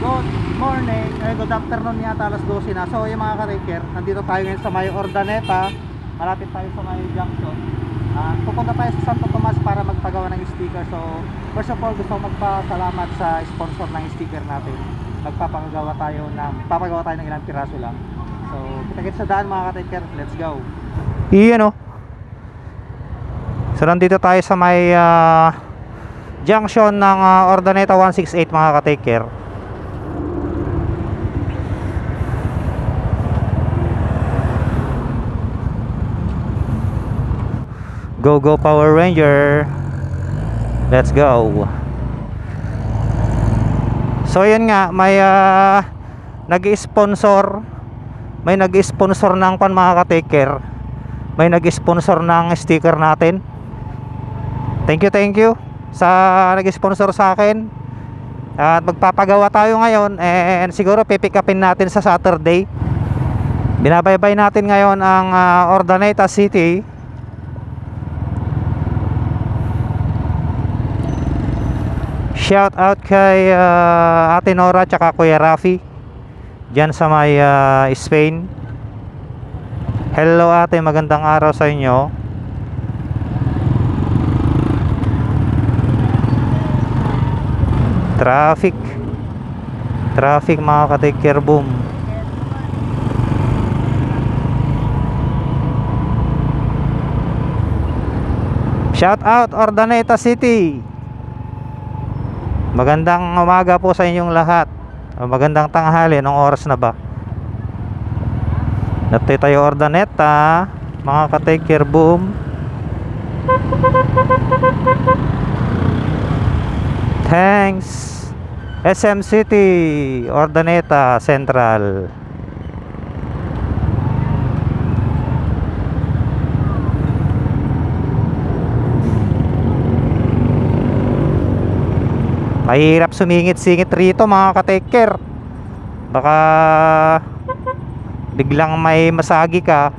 Good morning, good afternoon yata, alas 12 na. So yung mga ka-raker, nandito tayo ngayon sa may Ordaneta. Malapit tayo sa may junction. Pupunta tayo sa Santo Tomas para magpagawa ng sticker. So first of all, gusto ko magpasalamat sa sponsor ng sticker natin. Papagawa tayo ng ilang piraso lang. So kita-kits sa daan mga ka-raker, let's go. Iyan o. So nandito tayo sa may junction ng Ordaneta 168 mga ka-taker. Go go Power Ranger. Let's go. So yun nga, may nag-sponsor ng mga ka-taker. May nag-sponsor ng sticker natin. Thank you sa nag-sponsor sa akin. At magpapagawa tayo ngayon, and siguro pipick upin natin sa Saturday. Binabaybay natin ngayon ang Ordaneta City. Shout out kay Ate Nora tsaka Kuya Rafi dyan sa may Spain. Hello ate, magandang araw sa inyo. Traffic mga ka-take care, boom. Shout out Ordaneta City. Magandang umaga po sa inyong lahat. Magandang tanghali, anong oras na ba? Natay tayo Ordaneta, mga ka-take care, boom. Thanks SM City, Ordaneta Central. Mahirap sumingit-singit rito mga ka-take care. Baka biglang may masagi ka.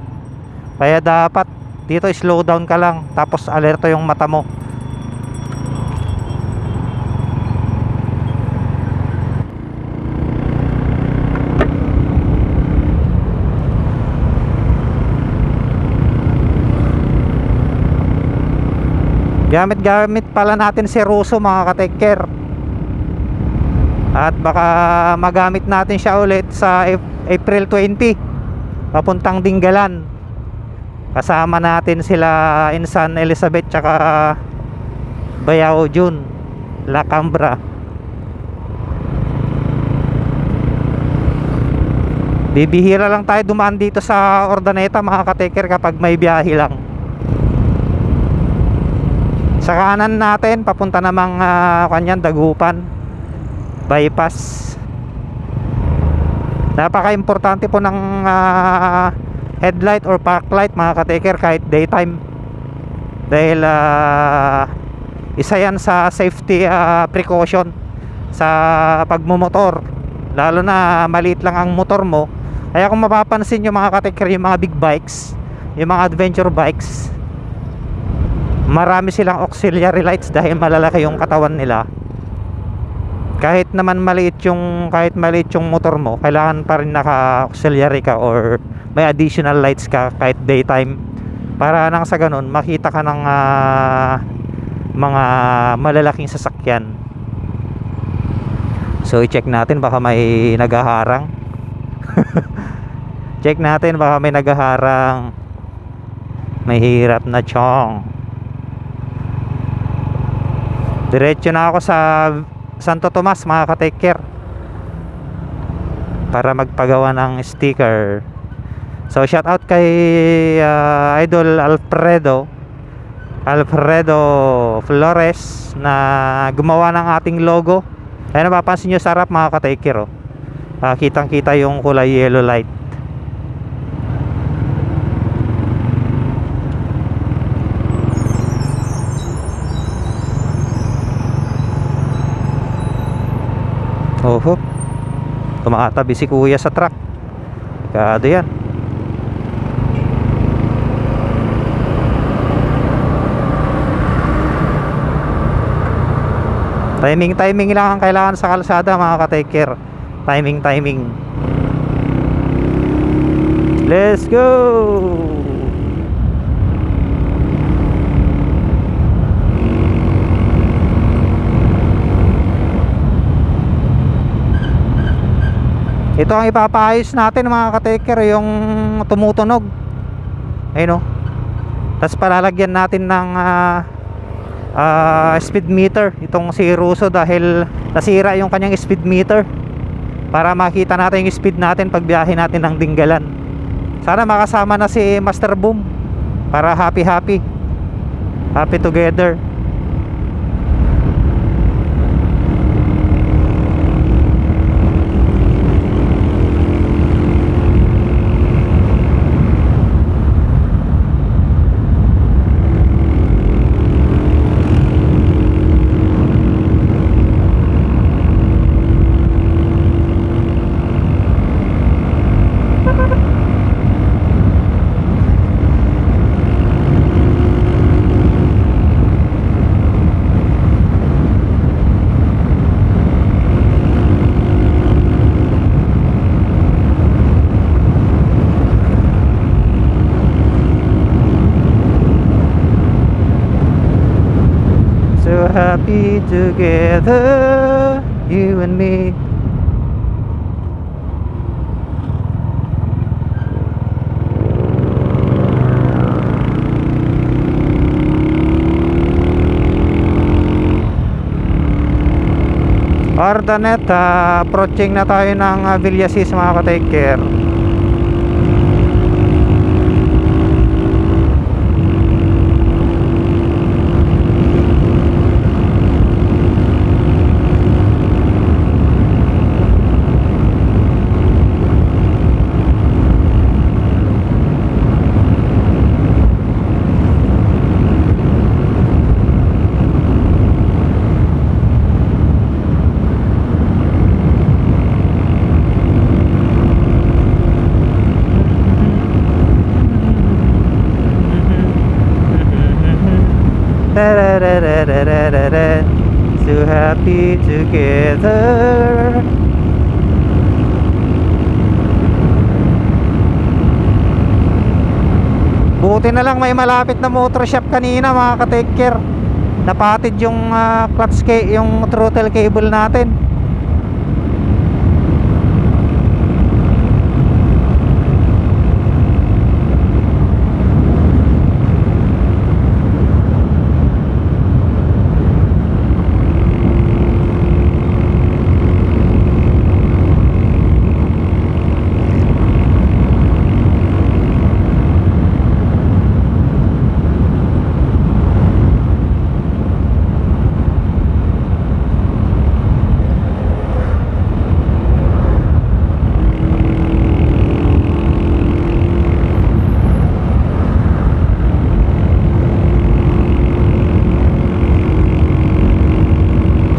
Kaya dapat dito slow down ka lang, tapos alerto yung mata mo. Gamit pala natin si Russo mga ka-take care. At baka magamit natin siya ulit sa April 20 papuntang Dingalan. Kasama natin sila Insan Elizabeth tsaka Bayao June, La Cambra. Bibihira lang tayo dumaan dito sa Ordaneta mga ka-taker kapag may biyahe lang. Sa kanan natin papunta namang kanyan Dagupan bypass. Napaka-importante po ng headlight or park light mga ka-taker kahit daytime. Dahil isa yan sa safety precaution sa pagmumotor. Lalo na maliit lang ang motor mo. Kaya kung mapapansin nyo mga ka-taker, yung mga big bikes, yung mga adventure bikes, marami silang auxiliary lights dahil malalaki yung katawan nila. Kahit maliit yung motor mo, kailangan pa rin naka-auxiliary ka or may additional lights ka kahit daytime, para nang sa ganun makita ka ng mga malalaking sasakyan. So i-check natin baka may naghaharang. Check natin baka may naghaharang. May hirap na chong. Diretso na ako sa Santo Tomas mga ka-take care para magpagawa ng sticker. So shout out kay Idol Alfredo Flores na gumawa ng ating logo. Kaya napapansin nyo sa harap mga ka-take care, kitang kita yung kulay yellow light. Oho, tumatabi si kuya sa truck. Kado yan. Timing lang ang kailangan sa kalsada mga ka-take care. Timing. Let's go. Ito ang ipapaayos natin mga ka-taker, yung tumutunog. Ayun o. Tapos palalagyan natin ng speed meter itong si Russo dahil nasira yung kanyang speed meter, para makita natin yung speed natin pag biyahe natin ng Dinggalan. Sana makasama na si Master Boom para happy together. So happy together, you and me. Ardaneta, approaching na tayo ng Villasis mga ka-take care. So happy together. Buti na lang may malapit na motor shop kanina mga ka-take care. Napatid yung yung throttle cable natin.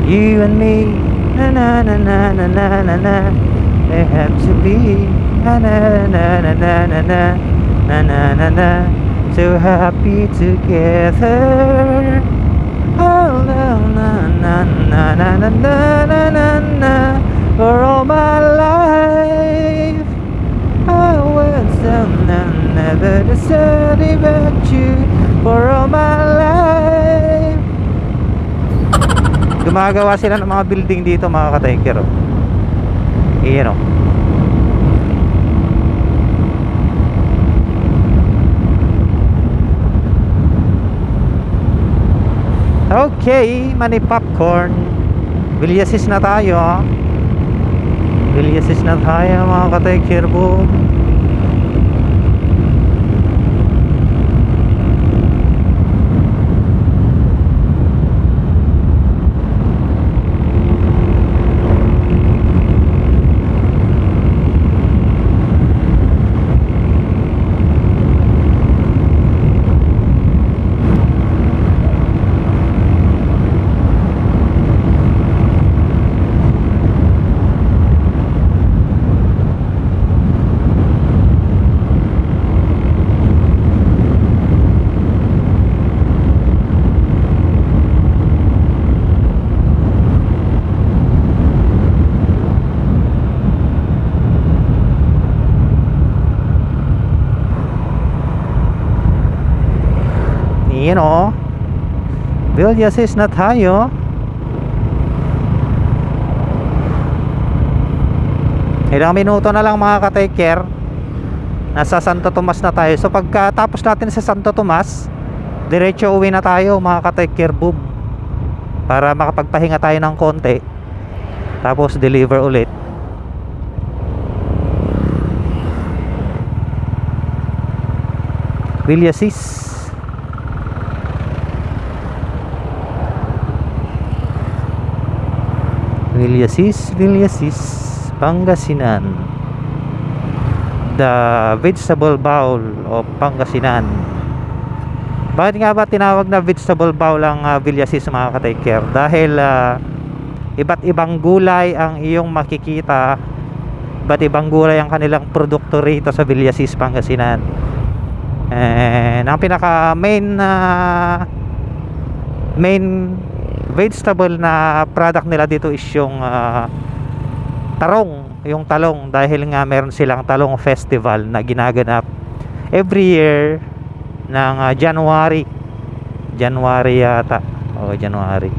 You and me, na na na na na na na na. They have to be na na na na na na na na na na na. So happy together. Oh no na na na na na na na na na. For all my life, I was never decided about you. For all my life. Gumagawa sila ng mga building dito mga ka-taker. Iyan o. Okay, mani popcorn. Villasis na tayo. Villasis na tayo mga ka-taker. Boom. Yan o. Villasis na tayo. Ilang minuto na lang mga ka-take care, nasa Santo Tomas na tayo. So pagkatapos natin sa Santo Tomas, diretso uwi na tayo mga ka-take care, boom, para makapagpahinga tayo ng konti, tapos deliver ulit. Villasis. Villasis, Pangasinan. The vegetable bowl of Pangasinan. Bakit nga ba tinawag na vegetable bowl ang Villasis mga ka-take care? Dahil iba't ibang gulay ang iyong makikita, iba't ibang gulay ang kanilang produkto rito sa Villasis, Pangasinan. And ang pinaka main vegetable na product nila dito is yung talong, dahil nga meron silang talong festival na ginaganap every year ng January yata, o January.